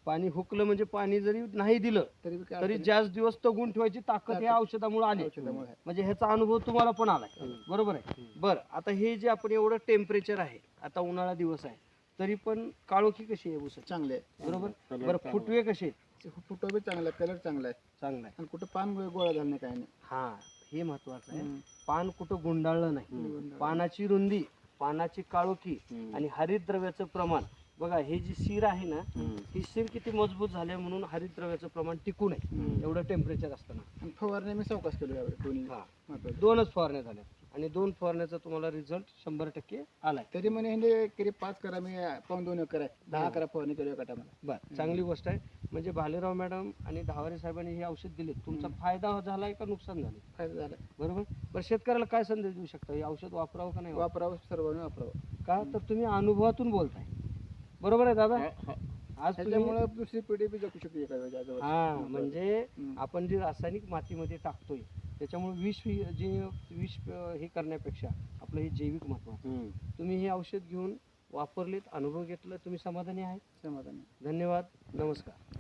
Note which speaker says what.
Speaker 1: पाणी हुकलं म्हणजे पाणी जरी नाही दिलं तरी जास्त दिवस तगून ठेवायची ताकद या औषधामुळे आली. म्हणजे ह्याचा अनुभव तुम्हाला पण आलाय. बरोबर आहे. बरं, आता हे जे आपण एवढं टेम्परेचर आहे, आता उन्हाळा दिवस आहे, तरी पण काळोखी कशी आहे ऊस?
Speaker 2: चांगले आहे.
Speaker 1: बरोबर. बरं, फुटवे कसे आहेत?
Speaker 2: फुटवा बी चांगला, कलर चांगला आहे.
Speaker 1: चांगला आहे.
Speaker 2: आणि कुठं पान गोळा झालं नाही, काय नाही.
Speaker 1: हा, हे महत्वाचं आहे. पान कुठं गुंडाळलं नाही. पानाची रुंदी, पानाची काळोखी आणि हरितद्रव्याचं प्रमाण बघा. हे जी सीर आहे ना, ही सीर किती मजबूत झाली आहे म्हणून हरितद्रव्याचं प्रमाण टिकून आहे एवढं टेम्परेचर असताना.
Speaker 2: आणि फवारणी मी सावकाश केलो यावेळी, दोन्ही.
Speaker 1: हा, 2च फवारण्या झाल्या आणि 2 फवारण्याचा तुम्हाला रिझल्ट 100% आलाय.
Speaker 2: तरी म्हणे हे किती 5 करा, मी 2.5 एकर आहे, 10 करा फवारणी केली एका टायमाला.
Speaker 1: बरं, चांगली गोष्ट आहे. म्हणजे भालेराव मॅडम आणि धावारे साहेबांनी हे औषध दिले, तुमचा फायदा झालाय का नुकसान झालं?
Speaker 2: फायदा झाला.
Speaker 1: बरोबर. बरं, शेतकऱ्याला काय संदेश देऊ शकता? हे औषध वापरावं का नाही
Speaker 2: वापरावं, सर्वांनी वापरावं.
Speaker 1: का तर तुम्ही अनुभवातून बोलताय. बरोबर आहे दादा. आज
Speaker 2: त्याच्यामुळे दुसरी पिढी बी जगू शकते एका वेळेला.
Speaker 1: हा, म्हणजे आपण जे रासायनिक मातीमध्ये टाकतोय त्याच्यामुळे विष हे करण्यापेक्षा आपलं हे जैविक महत्वाचं. तुम्ही हे औषध घेऊन वापरलेत, अनुभव घेतला, तुम्ही समाधानी आहे?
Speaker 2: समाधानी.
Speaker 1: धन्यवाद. नमस्कार.